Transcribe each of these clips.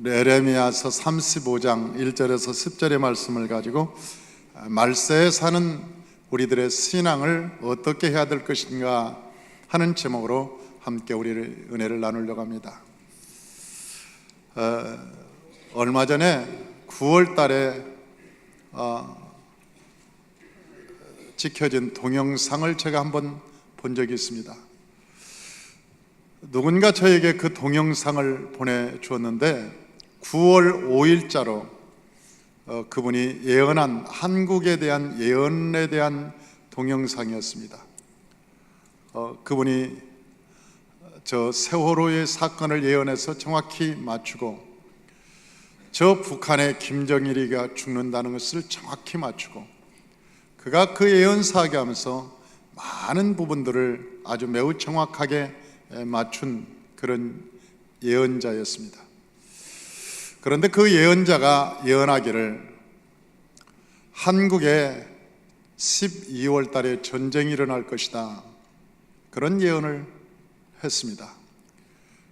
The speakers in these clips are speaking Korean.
예레미야서 35장 1절에서 10절의 말씀을 가지고 말세에 사는 우리들의 신앙을 어떻게 해야 될 것인가 하는 제목으로 함께 우리를 은혜를 나누려고 합니다. 얼마 전에 9월 달에 찍혀진 동영상을 제가 한번 본 적이 있습니다. 누군가 저에게 그 동영상을 보내주었는데 9월 5일자로 그분이 예언한 한국에 대한 예언에 대한 동영상이었습니다. 그분이 저 세월호의 사건을 예언해서 정확히 맞추고 저 북한의 김정일이가 죽는다는 것을 정확히 맞추고 그가 그 예언사하게 하면서 많은 부분들을 아주 매우 정확하게 맞춘 그런 예언자였습니다. 그런데 그 예언자가 예언하기를 한국에 12월 달에 전쟁이 일어날 것이다, 그런 예언을 했습니다.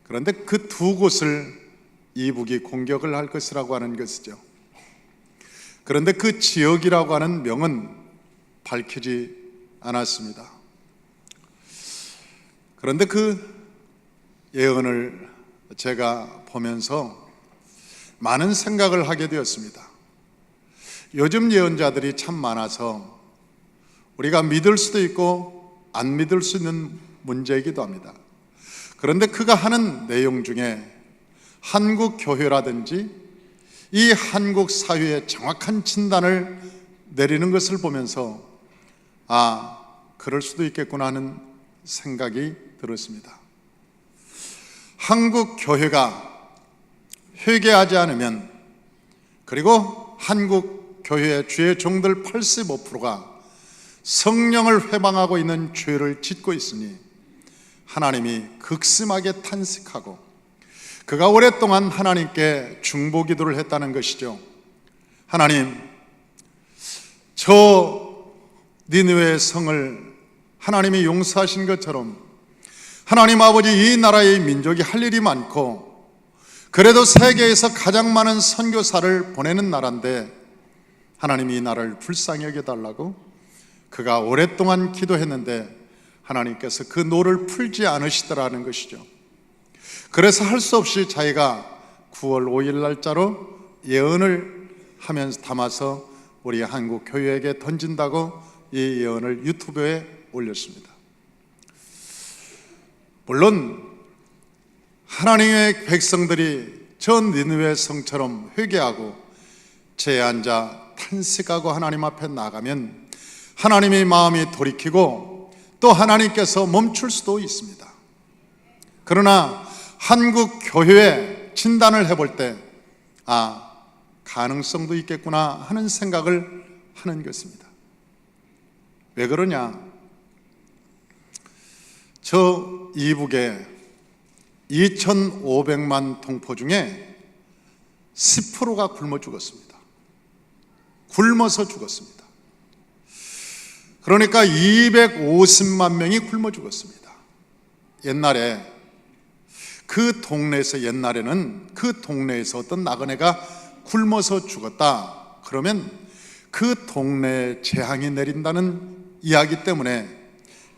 그런데 그 두 곳을 이북이 공격을 할 것이라고 하는 것이죠. 그런데 그 지역이라고 하는 명은 밝히지 않았습니다. 그런데 그 예언을 제가 보면서 많은 생각을 하게 되었습니다. 요즘 예언자들이 참 많아서 우리가 믿을 수도 있고 안 믿을 수 있는 문제이기도 합니다. 그런데 그가 하는 내용 중에 한국 교회라든지 이 한국 사회의 정확한 진단을 내리는 것을 보면서 그럴 수도 있겠구나 하는 생각이 들었습니다. 한국 교회가 회개하지 않으면, 그리고 한국 교회의 주의 종들 85%가 성령을 회방하고 있는 죄를 짓고 있으니 하나님이 극심하게 탄식하고 그가 오랫동안 하나님께 중보기도를 했다는 것이죠. 하나님, 저 니느웨의 성을 하나님이 용서하신 것처럼 하나님 아버지, 이 나라의 민족이 할 일이 많고 그래도 세계에서 가장 많은 선교사를 보내는 나라인데 하나님이 이 나라를 불쌍히 여겨달라고 그가 오랫동안 기도했는데 하나님께서 그 노를 풀지 않으시더라는 것이죠. 그래서 할 수 없이 자기가 9월 5일 날짜로 예언을 하면서 담아서 우리 한국 교회에게 던진다고 이 예언을 유튜브에 올렸습니다. 물론 하나님의 백성들이 저 니느웨 성처럼 회개하고 제에 앉아 탄식하고 하나님 앞에 나가면 하나님의 마음이 돌이키고 또 하나님께서 멈출 수도 있습니다. 그러나 한국 교회의 진단을 해볼 때 가능성도 있겠구나 하는 생각을 하는 것입니다. 왜 그러냐? 저 이북에 2,500만 동포 중에 10%가 굶어 죽었습니다. 굶어서 죽었습니다. 그러니까 250만 명이 굶어 죽었습니다. 옛날에 그 동네에서 어떤 나그네가 굶어서 죽었다 그러면 그 동네에 재앙이 내린다는 이야기 때문에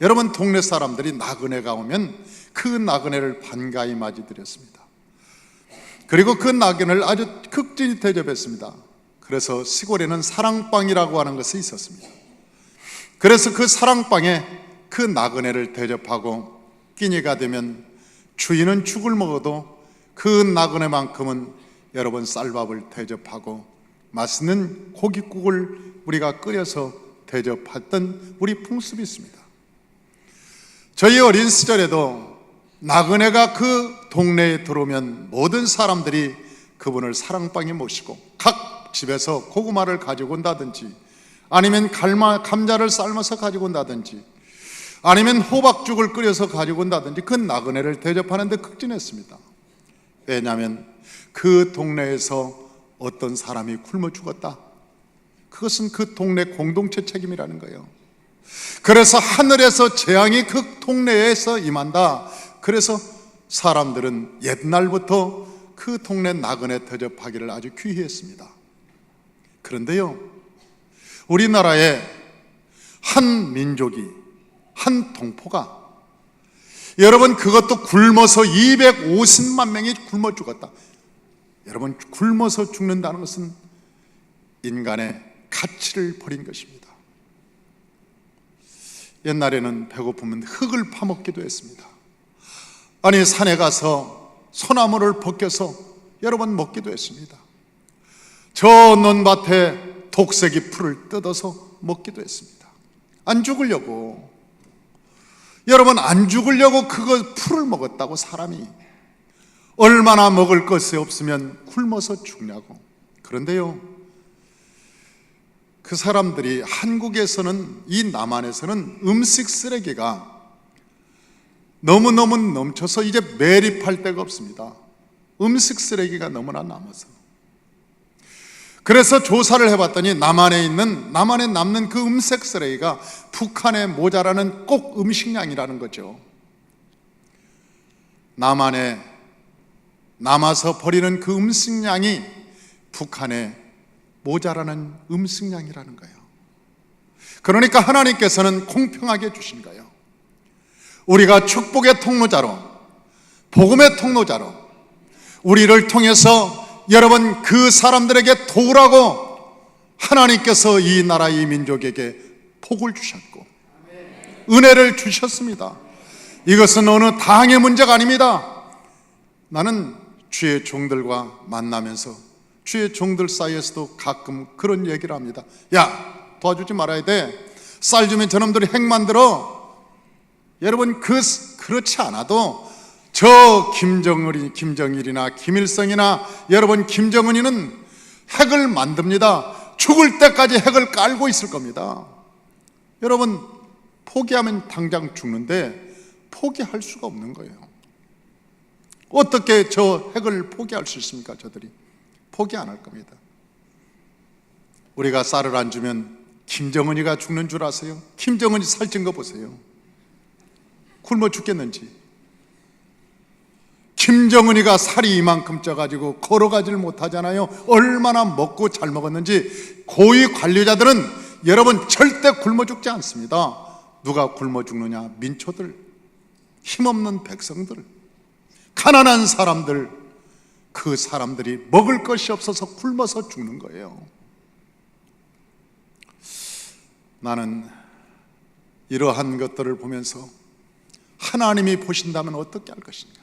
여러분, 동네 사람들이 나그네가 오면 그 나그네를 반가이 맞이드렸습니다. 그리고 그 나그네를 아주 극진히 대접했습니다. 그래서 시골에는 사랑방이라고 하는 것이 있었습니다. 그래서 그 사랑방에 그 나그네를 대접하고 끼니가 되면 주인은 죽을 먹어도 그 나그네만큼은 여러분 쌀밥을 대접하고 맛있는 고깃국을 우리가 끓여서 대접했던 우리 풍습이 있습니다. 저희 어린 시절에도 나그네가 그 동네에 들어오면 모든 사람들이 그분을 사랑방에 모시고 각 집에서 고구마를 가지고 온다든지 아니면 감자를 삶아서 가지고 온다든지 아니면 호박죽을 끓여서 가지고 온다든지 그 나그네를 대접하는 데 극진했습니다. 왜냐하면 그 동네에서 어떤 사람이 굶어 죽었다, 그것은 그 동네 공동체 책임이라는 거예요. 그래서 하늘에서 재앙이 그 동네에서 임한다. 그래서 사람들은 옛날부터 그 동네 나그네 대접하기를 아주 귀했습니다. 그런데요, 우리나라의 한 민족이, 한 동포가, 여러분, 그것도 굶어서 250만 명이 굶어 죽었다. 여러분, 굶어서 죽는다는 것은 인간의 가치를 버린 것입니다. 옛날에는 배고프면 흙을 파먹기도 했습니다. 아니, 산에 가서 소나무를 벗겨서 여러 번 먹기도 했습니다. 저 논밭에 독색이 풀을 뜯어서 먹기도 했습니다. 안 죽으려고, 여러분, 안 죽으려고 그거 풀을 먹었다고 사람이 얼마나 먹을 것이 없으면 굶어서 죽냐고. 그런데요, 그 사람들이 한국에서는, 이 남한에서는 음식 쓰레기가 너무너무 넘쳐서 이제 매립할 데가 없습니다. 음식 쓰레기가 너무나 남아서. 그래서 조사를 해봤더니 남한에 남는 그 음식 쓰레기가 북한에 모자라는 꼭 음식량이라는 거죠. 남한에 남아서 버리는 그 음식량이 북한에 모자라는 음식량이라는 거예요. 그러니까 하나님께서는 공평하게 주신 거예요. 우리가 축복의 통로자로, 복음의 통로자로, 우리를 통해서 여러분, 그 사람들에게 도우라고 하나님께서 이 나라, 이 민족에게 복을 주셨고 은혜를 주셨습니다. 이것은 어느 당의 문제가 아닙니다. 나는 주의 종들과 만나면서 주의 종들 사이에서도 가끔 그런 얘기를 합니다. 야, 도와주지 말아야 돼. 쌀 주면 저놈들이 핵 만들어. 여러분, 그렇지 않아도 저 김정일이나 김일성이나 여러분 김정은이는 핵을 만듭니다. 죽을 때까지 핵을 깔고 있을 겁니다. 여러분, 포기하면 당장 죽는데 포기할 수가 없는 거예요. 어떻게 저 핵을 포기할 수 있습니까? 저들이 포기 안 할 겁니다. 우리가 쌀을 안 주면 김정은이가 죽는 줄 아세요? 김정은이 살찐 거 보세요. 굶어 죽겠는지. 김정은이가 살이 이만큼 쪄가지고 걸어가지를 못하잖아요. 얼마나 먹고 잘 먹었는지. 고위 관리자들은 여러분 절대 굶어 죽지 않습니다. 누가 굶어 죽느냐? 민초들, 힘없는 백성들, 가난한 사람들, 그 사람들이 먹을 것이 없어서 굶어서 죽는 거예요. 나는 이러한 것들을 보면서 하나님이 보신다면 어떻게 할 것인가?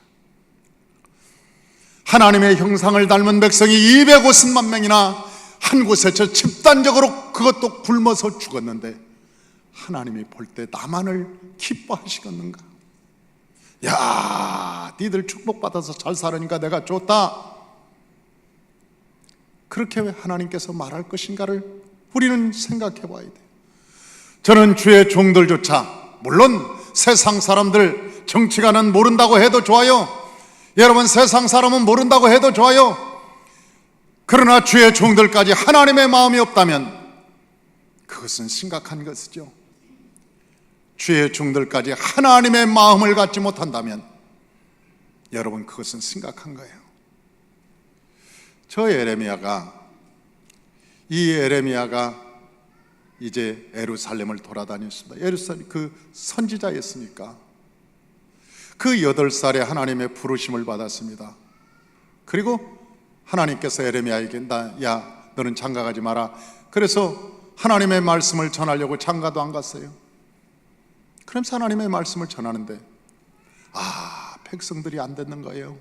하나님의 형상을 닮은 백성이 250만 명이나 한 곳에 저 집단적으로 그것도 굶어서 죽었는데 하나님이 볼 때 나만을 기뻐하시겠는가? 야, 니들 축복받아서 잘 살으니까 내가 좋다. 그렇게 왜 하나님께서 말할 것인가를 우리는 생각해 봐야 돼요. 저는 주의 종들조차, 물론 세상 사람들, 정치가는 모른다고 해도 좋아요. 여러분, 세상 사람은 모른다고 해도 좋아요. 그러나 주의 종들까지 하나님의 마음이 없다면 그것은 심각한 것이죠. 주의 종들까지 하나님의 마음을 갖지 못한다면 여러분, 그것은 심각한 거예요. 저 에레미야가 이제 예루살렘을 돌아다녔습니다. 예루살렘 그 선지자였으니까 그 8살에 하나님의 부르심을 받았습니다. 그리고 하나님께서 에레미야에게 야, 너는 장가가지 마라. 그래서 하나님의 말씀을 전하려고 장가도 안 갔어요. 그러면서 하나님의 말씀을 전하는데 백성들이 안 듣는 거예요.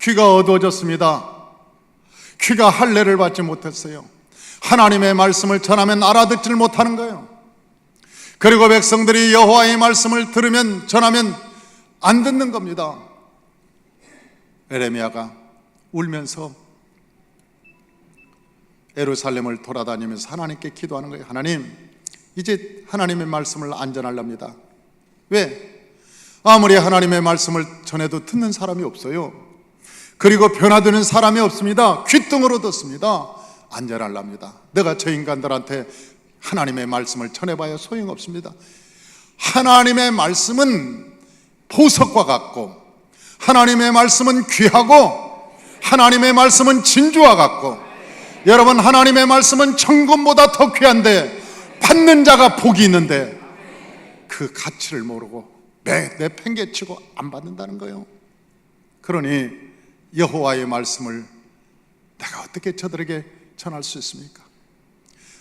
귀가 어두워졌습니다. 귀가 할례를 받지 못했어요. 하나님의 말씀을 전하면 알아듣지를 못하는 거예요. 그리고 백성들이 여호와의 말씀을 들으면 전하면 안 듣는 겁니다. 에레미야가 울면서 예루살렘을 돌아다니면서 하나님께 기도하는 거예요. 하나님, 이제 하나님의 말씀을 안 전하렵니다. 왜? 아무리 하나님의 말씀을 전해도 듣는 사람이 없어요. 그리고 변화되는 사람이 없습니다. 귓등으로 듣습니다. 안 전하렵니다. 내가 저 인간들한테 하나님의 말씀을 전해봐야 소용없습니다. 하나님의 말씀은 보석과 같고 하나님의 말씀은 귀하고 하나님의 말씀은 진주와 같고, 여러분, 하나님의 말씀은 천금보다 더 귀한데 받는 자가 복이 있는데 그 가치를 모르고 내팽개치고 안 받는다는 거예요. 그러니 여호와의 말씀을 내가 어떻게 저들에게 전할 수 있습니까?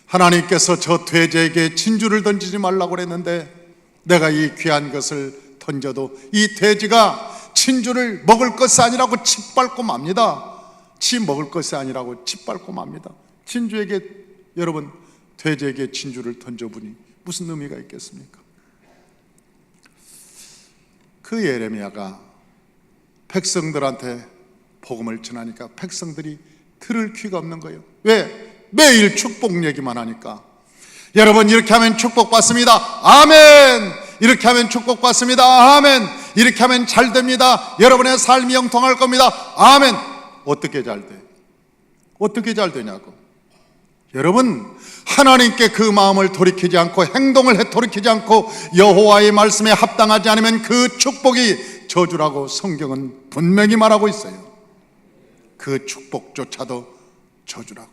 하나님께서 저 돼지에게 진주를 던지지 말라고 그랬는데 내가 이 귀한 것을 던져도 이 돼지가 진주를 먹을 것이 아니라고 짓밟고 맙니다. 지 먹을 것이 아니라고 짓밟고 맙니다. 진주에게, 여러분, 돼지에게 진주를 던져보니 무슨 의미가 있겠습니까? 그 예레미야가 백성들한테 복음을 전하니까 백성들이 들을 귀가 없는 거예요. 왜? 매일 축복 얘기만 하니까. 여러분, 이렇게 하면 축복받습니다. 아멘. 이렇게 하면 축복받습니다. 아멘. 이렇게 하면 잘 됩니다. 여러분의 삶이 형통할 겁니다. 아멘. 어떻게 잘 돼? 어떻게 잘 되냐고. 여러분, 하나님께 그 마음을 돌이키지 않고 행동을 돌이키지 않고 여호와의 말씀에 합당하지 않으면 그 축복이 저주라고 성경은 분명히 말하고 있어요. 그 축복조차도 저주라고.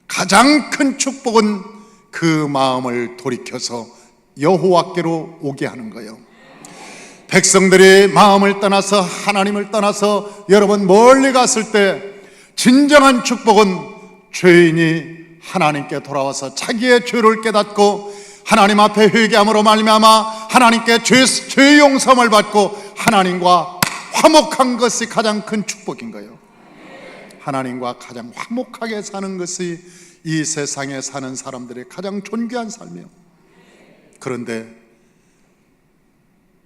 가장 큰 축복은 그 마음을 돌이켜서 여호와께로 오게 하는 거예요. 백성들이 마음을 떠나서 하나님을 떠나서 여러분 멀리 갔을 때 진정한 축복은 죄인이 하나님께 돌아와서 자기의 죄를 깨닫고 하나님 앞에 회개함으로 말미암아 하나님께 죄 용서함을 받고 하나님과 화목한 것이 가장 큰 축복인 거예요. 하나님과 가장 화목하게 사는 것이 이 세상에 사는 사람들의 가장 존귀한 삶이에요. 그런데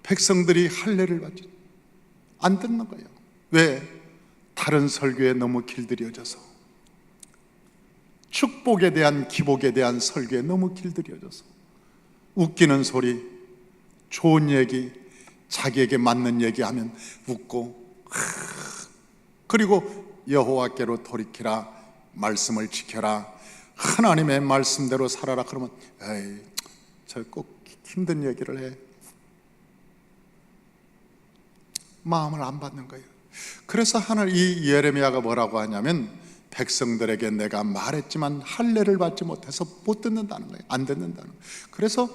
백성들이 할례를 받지 안 듣는 거예요. 왜? 다른 설교에 너무 길들여져서, 축복에 대한, 기복에 대한 설교에 너무 길들여져서 웃기는 소리, 좋은 얘기, 자기에게 맞는 얘기하면 웃고, 그리고 여호와께로 돌이키라, 말씀을 지켜라, 하나님의 말씀대로 살아라 그러면 에이, 저 꼭 힘든 얘기를 해. 마음을 안 받는 거예요. 그래서 이 예레미야가 뭐라고 하냐면 백성들에게 내가 말했지만 할례를 받지 못해서 못 듣는다는 거예요. 안 듣는다는 거예요. 그래서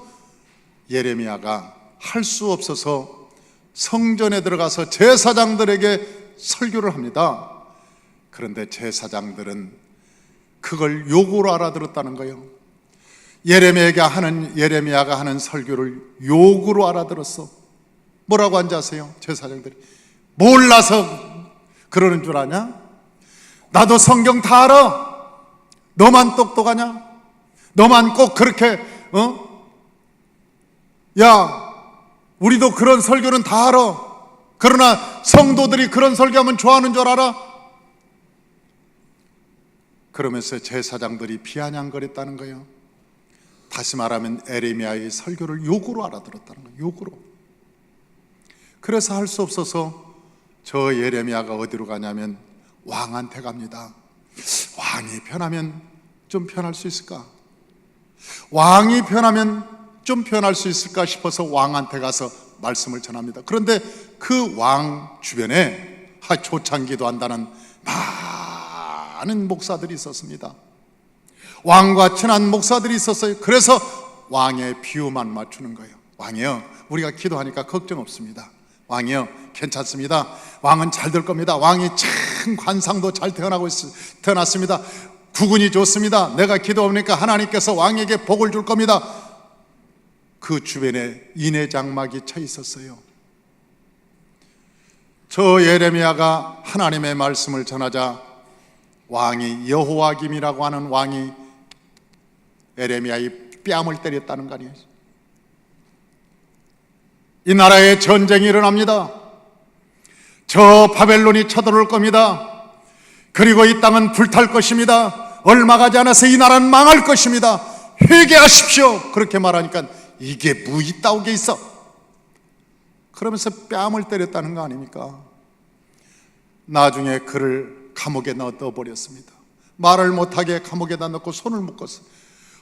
예레미야가 할 수 없어서 성전에 들어가서 제사장들에게 설교를 합니다. 그런데 제사장들은 그걸 욕으로 알아들었다는 거예요. 예레미야가 하는 설교를 욕으로 알아들었어. 뭐라고 한지 아세요? 제사장들이 몰라서 그러는 줄 아냐? 나도 성경 다 알아. 너만 똑똑하냐? 너만 꼭 그렇게 야, 우리도 그런 설교는 다 알아. 그러나 성도들이 그런 설교하면 좋아하는 줄 알아? 그러면서 제사장들이 비아냥거렸다는 거예요. 다시 말하면 예레미야의 설교를 욕으로 알아들었다는 거예요. 욕으로. 그래서 할 수 없어서 저 예레미야가 어디로 가냐면 왕한테 갑니다. 왕이 편하면 좀 편할 수 있을까? 왕이 편하면 좀 편할 수 있을까 싶어서 왕한테 가서 말씀을 전합니다. 그런데 그 왕 주변에 초창기도 한다는 많은 목사들이 있었습니다. 왕과 친한 목사들이 있었어요. 그래서 왕의 비유만 맞추는 거예요. 왕이요, 우리가 기도하니까 걱정 없습니다. 왕이요, 괜찮습니다. 왕은 잘 될 겁니다. 왕이 참 관상도 잘 태어났습니다. 구근이 좋습니다. 내가 기도하니까 하나님께서 왕에게 복을 줄 겁니다. 그 주변에 인해장막이 쳐 있었어요. 저 예레미야가 하나님의 말씀을 전하자 왕이, 여호와김이라고 하는 왕이 예레미야의 뺨을 때렸다는 거 아니에요? 이 나라에 전쟁이 일어납니다. 저 바벨론이 쳐들어올 겁니다. 그리고 이 땅은 불탈 것입니다. 얼마 가지 않아서 이 나라는 망할 것입니다. 회개하십시오. 그렇게 말하니까 이게 뭐 있다고 게 있어? 그러면서 뺨을 때렸다는 거 아닙니까? 나중에 그를 감옥에 넣어버렸습니다. 말을 못하게 감옥에다 넣고 손을 묶었어요.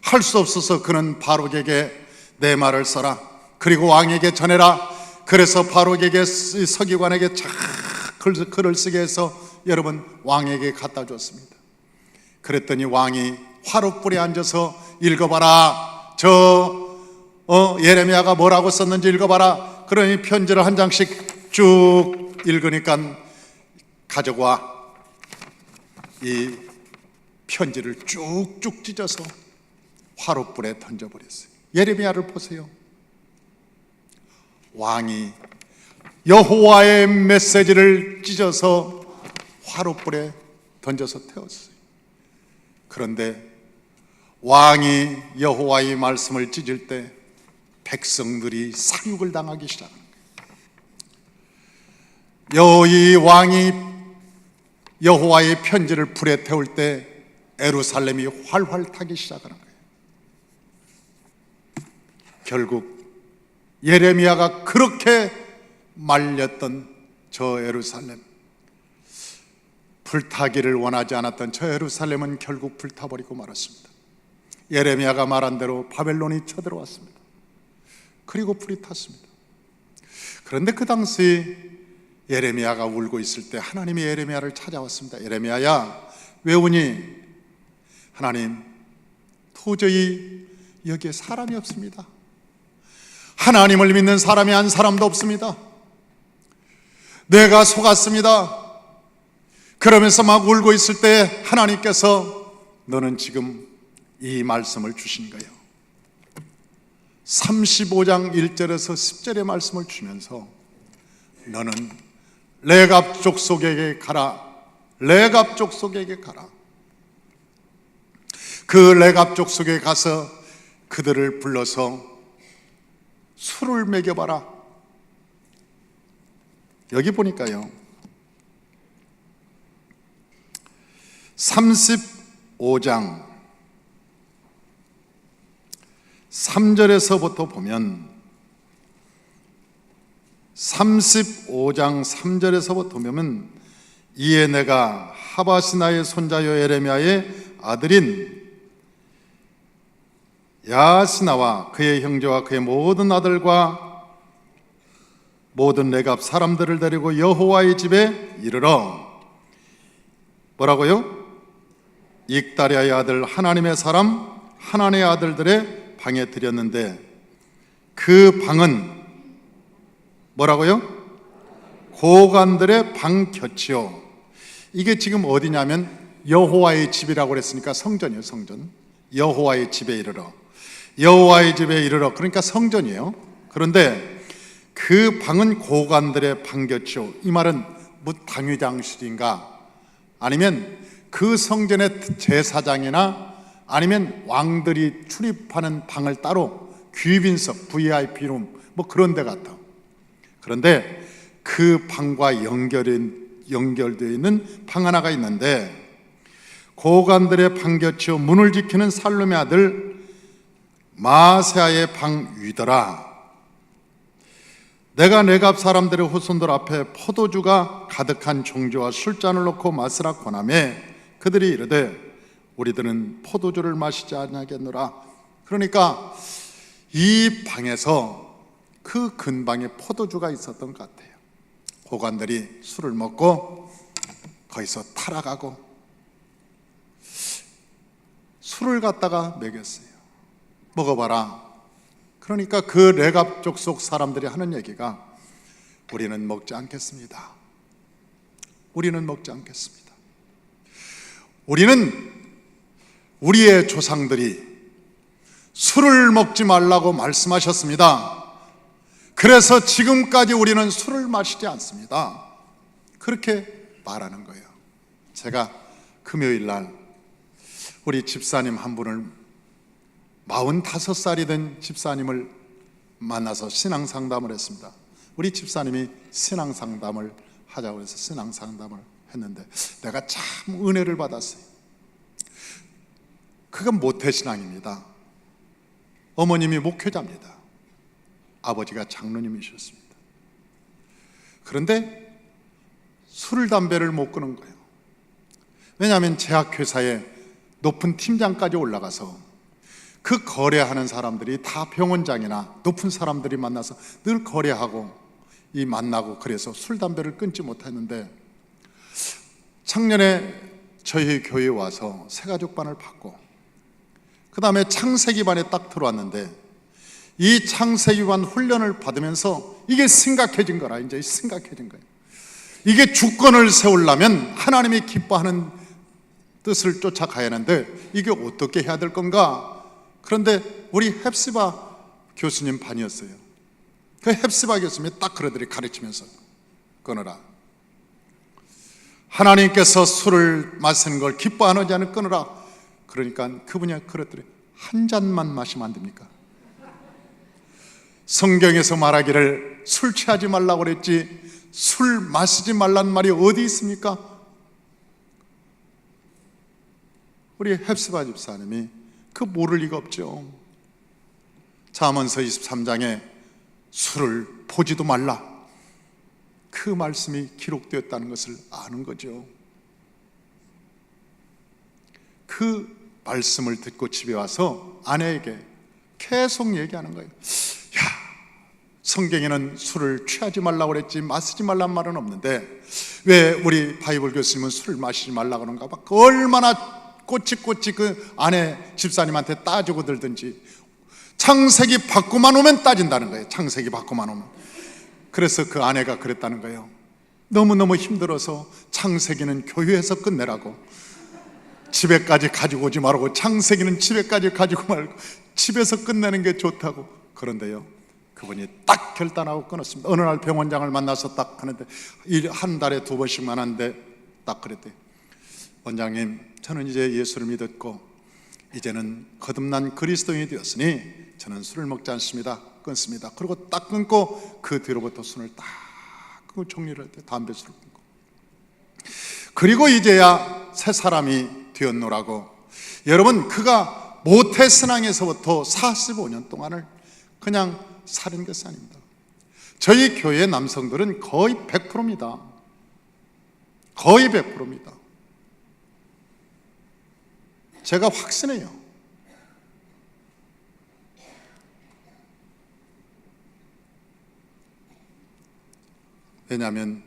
할 수 없어서 그는 바록에게 내 말을 써라, 그리고 왕에게 전해라. 그래서 바록에게, 서기관에게 잘 글을 쓰게 해서 여러분 왕에게 갖다 줬습니다. 그랬더니 왕이 화롯불에 앉아서 읽어봐라. 예레미야가 뭐라고 썼는지 읽어봐라. 그러니 편지를 한 장씩 쭉 읽으니까 가져와 이 편지를 쭉쭉 찢어서 화롯불에 던져버렸어요. 예레미야를 보세요. 왕이 여호와의 메시지를 찢어서 화롯불에 던져서 태웠어요. 그런데 왕이 여호와의 말씀을 찢을 때 백성들이 사육을 당하기 시작합니다. 이 왕이 여호와의 편지를 불에 태울 때 예루살렘이 활활 타기 시작하는 거예요. 결국 예레미야가 그렇게 말렸던 저 예루살렘, 불타기를 원하지 않았던 저 예루살렘은 결국 불타버리고 말았습니다. 예레미야가 말한 대로 바벨론이 쳐들어왔습니다. 그리고 불이 탔습니다. 그런데 그 당시 예레미야가 울고 있을 때 하나님이 예레미야를 찾아왔습니다. 예레미야야, 왜 우니? 하나님, 도저히 여기에 사람이 없습니다. 하나님을 믿는 사람이 한 사람도 없습니다. 내가 속았습니다. 그러면서 막 울고 있을 때 하나님께서 너는 지금 이 말씀을 주신 거예요. 35장 1절에서 10절의 말씀을 주면서 너는 레갑 족속에게 가라. 레갑 족속에게 가라. 그 레갑 족속에 가서 그들을 불러서 술을 먹여봐라. 여기 보니까요, 35장 3절에서부터 보면 35장 3절에서부터 보면 이에 내가 하바시나의 손자요 예레미야의 아들인 야스나와 그의 형제와 그의 모든 아들과 모든 레갑 사람들을 데리고 여호와의 집에 이르러 뭐라고요? 익다리아의 아들 하나님의 사람 하나님의 아들들의 방에 들였는데 그 방은 뭐라고요? 고관들의 방 곁이요. 이게 지금 어디냐면 여호와의 집이라고 그랬으니까 성전이에요. 성전. 여호와의 집에 이르러, 여호와의 집에 이르러, 그러니까 성전이에요. 그런데 그 방은 고관들의 방 곁이요. 이 말은 뭐 당위장실인가, 아니면 그 성전의 제사장이나 아니면 왕들이 출입하는 방을 따로 귀빈석, VIP룸 뭐 그런 데 같아. 그런데 그 방과 연결되어 있는 방 하나가 있는데 고관들의 방 곁이요 문을 지키는 살룸의 아들 마세아의 방 위더라. 내가 레갑 사람들의 후손들 앞에 포도주가 가득한 종주와 술잔을 놓고 마시라 권하매 그들이 이르되 우리들은 포도주를 마시지 아니하겠노라. 그러니까 이 방에서 그 근방에 포도주가 있었던 것 같아요. 고관들이 술을 먹고 거기서 타락하고 술을 갖다가 먹였어요. 먹어봐라. 그러니까 그 레갑 족속 사람들이 하는 얘기가 우리는 먹지 않겠습니다. 우리는 먹지 않겠습니다. 우리는 우리의 조상들이 술을 먹지 말라고 말씀하셨습니다. 그래서 지금까지 우리는 술을 마시지 않습니다. 그렇게 말하는 거예요. 제가 금요일 날 우리 집사님 한 분을 45살이 된 집사님을 만나서 신앙상담을 했습니다. 우리 집사님이 신앙상담을 하자고 해서 신앙상담을 했는데 내가 참 은혜를 받았어요. 그건 모태신앙입니다. 어머님이 목회자입니다. 아버지가 장로님이셨습니다. 그런데 술, 담배를 못 끊은 거예요. 왜냐하면 제약회사에 높은 팀장까지 올라가서 그 거래하는 사람들이 다 병원장이나 높은 사람들이 만나서 늘 거래하고 만나고 그래서 술, 담배를 끊지 못했는데 작년에 저희 교회에 와서 새가족반을 받고 그 다음에 창세기반에 딱 들어왔는데 이 창세기반 훈련을 받으면서 이게 심각해진 거라. 이제 심각해진 거예요. 이게 주권을 세우려면 하나님이 기뻐하는 뜻을 쫓아가야 하는데 이게 어떻게 해야 될 건가? 그런데 우리 헵시바 교수님 반이었어요. 그 헵시바 교수님이 딱 그러더니 가르치면서 끊어라. 하나님께서 술을 마시는 걸 기뻐하는 자는 끊어라. 그러니까 그분이 그랬더니 한 잔만 마시면 안 됩니까? 성경에서 말하기를 술 취하지 말라고 그랬지 술 마시지 말란 말이 어디 있습니까? 우리 헵시바 집사님이 그 모를 리가 없죠. 잠언서 23장에 술을 보지도 말라 그 말씀이 기록되었다는 것을 아는 거죠. 그 말씀을 듣고 집에 와서 아내에게 계속 얘기하는 거예요. 야, 성경에는 술을 취하지 말라고 그랬지 마시지 말란 말은 없는데 왜 우리 바이블 교수님은 술을 마시지 말라고 그런가 봐. 얼마나 꼬치꼬치 그 아내 집사님한테 따지고 들든지 창세기 받고만 오면 따진다는 거예요. 창세기 받고만 오면. 그래서 그 아내가 그랬다는 거예요. 너무너무 힘들어서 창세기는 교회에서 끝내라고, 집에까지 가지고 오지 말고 창세기는 집에까지 가지고 말고 집에서 끝내는 게 좋다고. 그런데요, 그분이 딱 결단하고 끊었습니다. 어느 날 병원장을 만나서 딱 하는데 한 달에 2번씩만 하는데 딱 그랬대요. 원장님, 저는 이제 예수를 믿었고 이제는 거듭난 그리스도인이 되었으니 저는 술을 먹지 않습니다. 끊습니다. 그리고 딱 끊고 그 뒤로부터 술을 딱 끊고 정리를 할 때 담배 술을 끊고, 그리고 이제야 새 사람이 되었노라고. 여러분, 그가 모태신앙에서부터 45년 동안을 그냥 살은 것이 아닙니다. 저희 교회 남성들은 거의 100%입니다. 거의 100%입니다. 제가 확신해요. 왜냐하면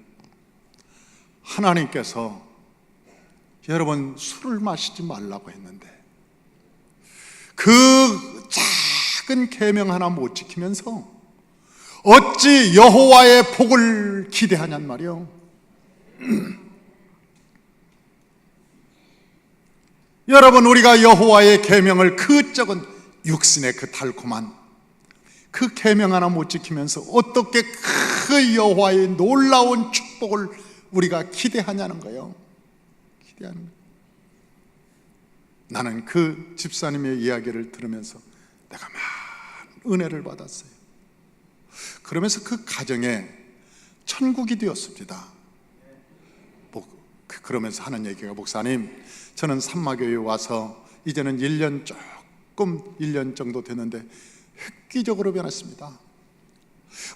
하나님께서 여러분 술을 마시지 말라고 했는데 그 작은 계명 하나 못 지키면서 어찌 여호와의 복을 기대하냔 말이요. 여러분, 우리가 여호와의 계명을 그 적은 육신의 그 달콤한 그 계명 하나 못 지키면서 어떻게 그 여호와의 놀라운 축복을 우리가 기대하냐는 거예요. 기대하는 거예요. 나는 그 집사님의 이야기를 들으면서 내가 많은 은혜를 받았어요. 그러면서 그 가정에 천국이 되었습니다. 그러면서 하는 얘기가, 목사님, 저는 산마교회에 와서 이제는 1년 정도 됐는데 획기적으로 변했습니다.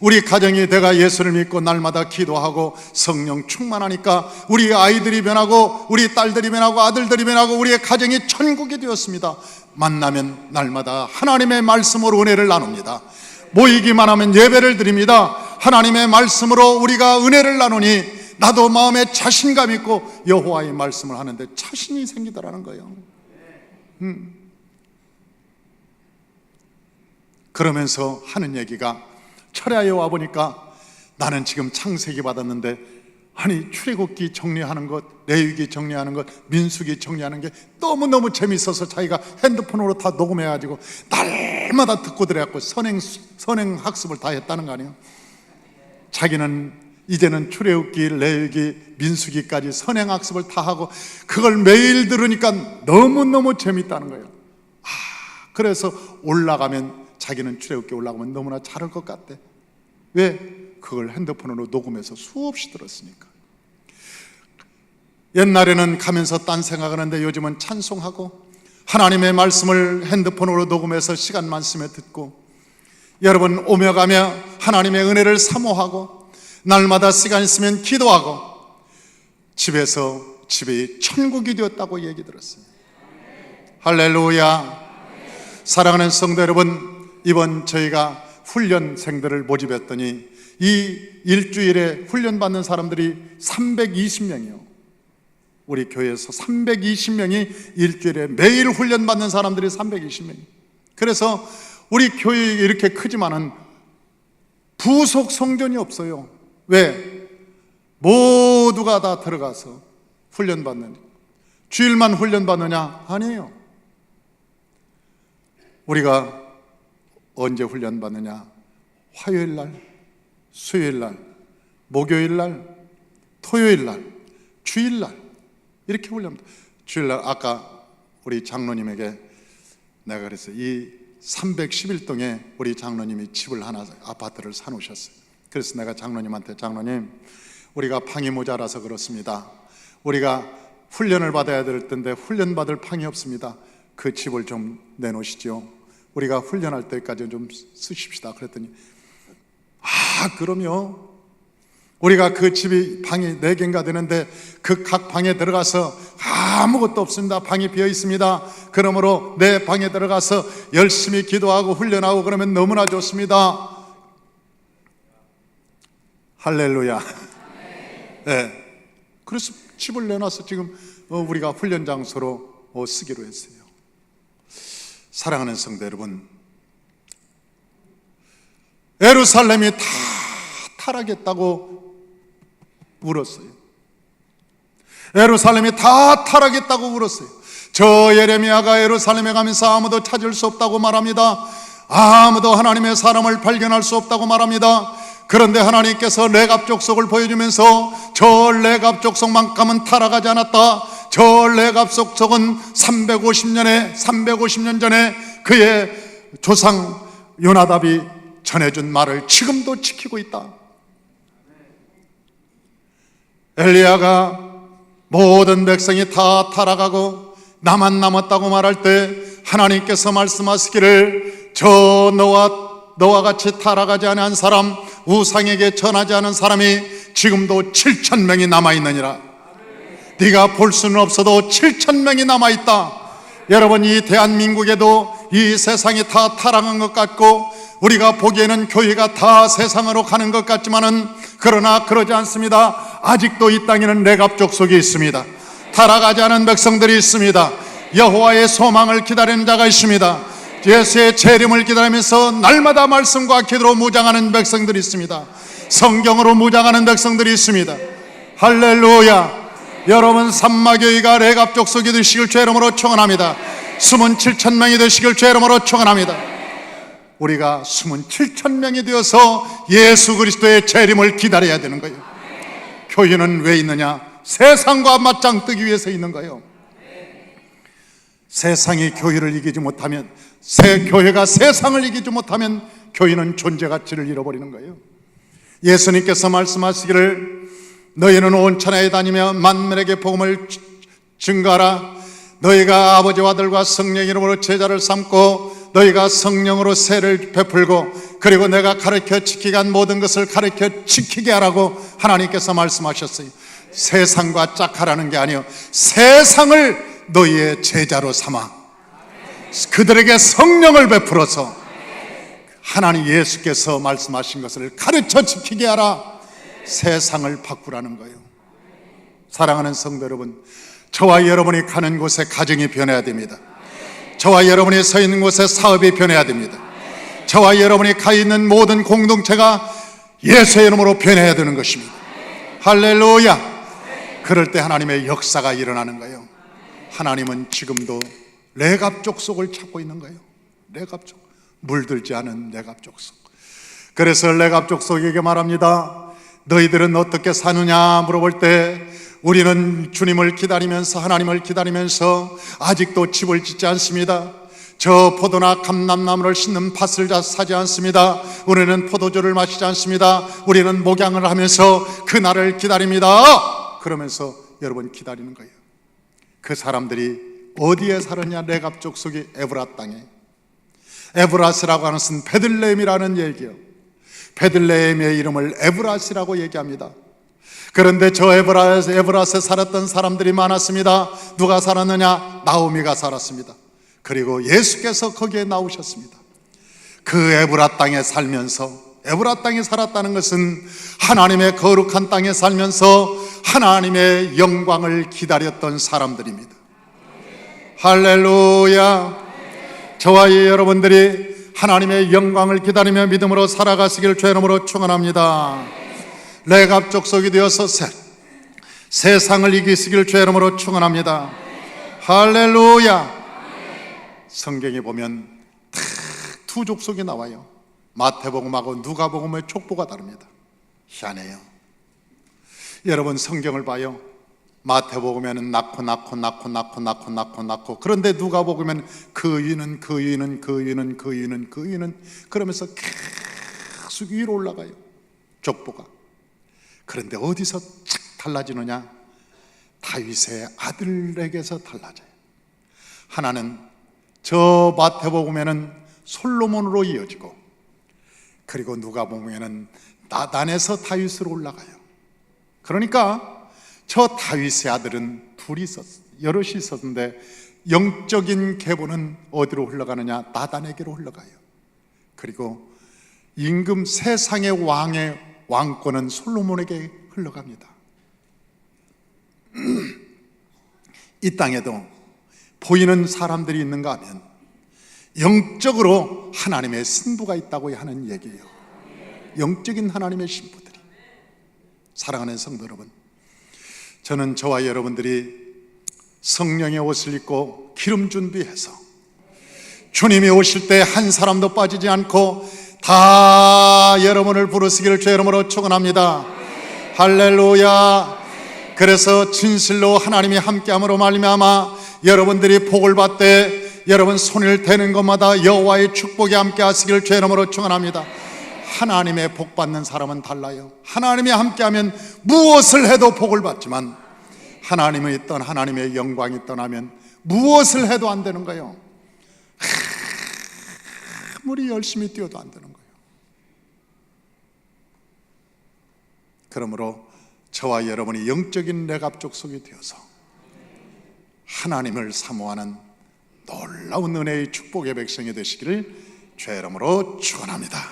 우리 가정이 내가 예수를 믿고 날마다 기도하고 성령 충만하니까 우리 아이들이 변하고 우리 딸들이 변하고 아들들이 변하고 우리의 가정이 천국이 되었습니다. 만나면 날마다 하나님의 말씀으로 은혜를 나눕니다. 모이기만 하면 예배를 드립니다. 하나님의 말씀으로 우리가 은혜를 나누니 나도 마음에 자신감 있고 여호와의 말씀을 하는데 자신이 생기더라는 거예요. 그러면서 하는 얘기가, 철야에 와보니까 나는 지금 창세기 받았는데 아니 출애굽기 정리하는 것, 레위기 정리하는 것, 민수기 정리하는 게 너무너무 재밌어서 자기가 핸드폰으로 다 녹음해가지고 날마다 듣고 들어갖고 선행 학습을 다 했다는 거 아니에요. 자기는 이제는 출애굽기, 레위기, 민수기까지 선행 학습을 다 하고 그걸 매일 들으니까 너무너무 재밌다는 거예요. 그래서 올라가면, 자기는 출애굽기 올라가면 너무나 잘할 것 같대. 왜? 그걸 핸드폰으로 녹음해서 수없이 들었으니까. 옛날에는 가면서 딴 생각하는데 요즘은 찬송하고 하나님의 말씀을 핸드폰으로 녹음해서 시간만 쓰며 듣고, 여러분 오며 가며 하나님의 은혜를 사모하고 날마다 시간 있으면 기도하고 집이 천국이 되었다고 얘기 들었어요. 할렐루야. 사랑하는 성도 여러분, 이번 저희가 훈련생들을 모집했더니 이 일주일에 훈련받는 사람들이 320명이요. 우리 교회에서 320명이 일주일에 매일 훈련받는 사람들이 320명. 그래서 우리 교회 이렇게 크지만은 부속 성전이 없어요. 왜? 모두가 다 들어가서 훈련받는, 주일만 훈련받느냐? 아니에요. 우리가 언제 훈련받느냐? 화요일날, 수요일날, 목요일날, 토요일날, 주일날 이렇게 훈련받아요. 주일날 아까 우리 장로님에게 내가 그랬어요. 이 311동에 우리 장로님이 집을 하나, 아파트를 사놓으셨어요. 그래서 내가 장로님한테, 장로님, 우리가 방이 모자라서 그렇습니다. 우리가 훈련을 받아야 될 텐데 훈련받을 방이 없습니다. 그 집을 좀 내놓으시죠. 우리가 훈련할 때까지 좀 쓰십시다. 그랬더니 그럼요. 우리가 그 집이 방이 4개인가 되는데 그 각 방에 들어가서 아무것도 없습니다. 방이 비어 있습니다. 그러므로 내 방에 들어가서 열심히 기도하고 훈련하고 그러면 너무나 좋습니다. 할렐루야. 네. 그래서 집을 내놔서 지금 우리가 훈련 장소로 쓰기로 했어요. 사랑하는 성도 여러분, 예루살렘이 다 타락했다고 울었어요. 예루살렘이 다 타락했다고 울었어요. 저 예레미야가 예루살렘에 가면서 아무도 찾을 수 없다고 말합니다. 아무도 하나님의 사람을 발견할 수 없다고 말합니다. 그런데 하나님께서 레갑 족속을 보여주면서 저 레갑 족속만큼은 타락하지 않았다. 저 레갑 족속은 350년 전에 그의 조상 요나답이 전해준 말을 지금도 지키고 있다. 엘리야가 모든 백성이 다 타락하고 나만 남았다고 말할 때 하나님께서 말씀하시기를 저 너와 같이 타락하지 않은 사람, 우상에게 전하지 않은 사람이 지금도 7,000명이 남아있느니라. 네가 볼 수는 없어도 7,000명이 남아있다. 여러분, 이 대한민국에도 이 세상이 다 타락한 것 같고 우리가 보기에는 교회가 다 세상으로 가는 것 같지만은 그러나 그러지 않습니다. 아직도 이 땅에는 레갑 족속이 있습니다. 타락하지 않은 백성들이 있습니다. 여호와의 소망을 기다리는 자가 있습니다. 예수의 재림을 기다리면서 날마다 말씀과 기도로 무장하는 백성들이 있습니다. 성경으로 무장하는 백성들이 있습니다. 할렐루야. 여러분, 삼마교회가 레갑 족속이 되시길 주의 이름으로 축원합니다. 숨은 7,000명이 되시길 주의 이름으로 축원합니다. 우리가 숨은 7,000명이 되어서 예수 그리스도의 재림을 기다려야 되는 거예요. 교회는 왜 있느냐? 세상과 맞짱 뜨기 위해서 있는 거예요. 세상이 교회를 이기지 못하면, 교회가 세상을 이기지 못하면 교회는 존재 가치를 잃어버리는 거예요. 예수님께서 말씀하시기를 너희는 온 천하에 다니며 만민에게 복음을 증거하라. 너희가 아버지와 아들과 성령 이름으로 제자를 삼고 너희가 성령으로 세를 베풀고 그리고 내가 가르쳐 지키게 한 모든 것을 가르쳐 지키게 하라고 하나님께서 말씀하셨어요. 세상과 짝하라는 게 아니요, 세상을 너희의 제자로 삼아 그들에게 성령을 베풀어서 하나님 예수께서 말씀하신 것을 가르쳐 지키게 하라. 세상을 바꾸라는 거예요. 사랑하는 성도 여러분, 저와 여러분이 가는 곳에 가정이 변해야 됩니다. 저와 여러분이 서 있는 곳에 사업이 변해야 됩니다. 저와 여러분이 가 있는 모든 공동체가 예수의 이름으로 변해야 되는 것입니다. 할렐루야. 그럴 때 하나님의 역사가 일어나는 거예요. 하나님은 지금도 레갑 족속을 찾고 있는 거예요. 레갑 족, 물들지 않은 레갑 족속. 그래서 레갑 족속에게 말합니다. 너희들은 어떻게 사느냐 물어볼 때 우리는 주님을 기다리면서, 하나님을 기다리면서 아직도 집을 짓지 않습니다. 저 포도나 감람나무를 심는 밭을 사지 않습니다. 우리는 포도주를 마시지 않습니다. 우리는 목양을 하면서 그날을 기다립니다. 그러면서 여러분 기다리는 거예요. 그 사람들이 어디에 살았냐? 레갑 족속이 에브라 땅에. 에브라스라고 하는 것은 베들레헴이라는 얘기예요. 베들레헴의 이름을 에브라스라고 얘기합니다. 그런데 저 에브라스에 살았던 사람들이 많았습니다. 누가 살았느냐? 나오미가 살았습니다. 그리고 예수께서 거기에 나오셨습니다. 그 에브라 땅에 살면서 에브라 땅에 살았다는 것은 하나님의 거룩한 땅에 살면서 하나님의 영광을 기다렸던 사람들입니다. 할렐루야. 저와 여러분들이 하나님의 영광을 기다리며 믿음으로 살아가시길 주의 이름으로 축원합니다. 레갑 족속이 되어서 세상을 이기시길 주의 이름으로 축원합니다. 할렐루야. 성경에 보면 딱 두 족속이 나와요. 마태복음하고 누가복음의 족보가 다릅니다. 희한해요. 여러분 성경을 봐요. 마태복음에는 낳고 그런데 누가복음에는 그 위는 그러면서 계속 위로 올라가요. 족보가. 그런데 어디서 착 달라지느냐? 다윗의 아들에게서 달라져요. 하나는 저 마태복음에는 솔로몬으로 이어지고, 그리고 누가복음에는 나단에서 다윗으로 올라가요. 그러니까 저 다윗의 아들은 여럿이 있었는데 영적인 계보는 어디로 흘러가느냐? 나단에게로 흘러가요. 그리고 임금 세상의 왕의 왕권은 솔로몬에게 흘러갑니다. 이 땅에도 보이는 사람들이 있는가 하면 영적으로 하나님의 신부가 있다고 하는 얘기예요. 영적인 하나님의 신부들이. 사랑하는 성도 여러분, 저는 저와 여러분들이 성령의 옷을 입고 기름 준비해서 주님이 오실 때 한 사람도 빠지지 않고 다 여러분을 부르시기를 주의 이름으로 축원합니다. 할렐루야. 그래서 진실로 하나님이 함께함으로 말미암아 여러분들이 복을 받되 여러분 손을 대는 것마다 여호와의 축복이 함께 하시기를 주의 이름으로 축원합니다. 하나님의 복 받는 사람은 달라요. 하나님이 함께하면 무엇을 해도 복을 받지만 하나님이 있던 하나님의 영광이 떠나면 무엇을 해도 안 되는 거예요. 아무리 열심히 뛰어도 안 되는 거예요. 그러므로 저와 여러분이 영적인 레갑 족속이 되어서 하나님을 사모하는 놀라운 은혜의 축복의 백성이 되시기를 주의 이름으로 축원합니다.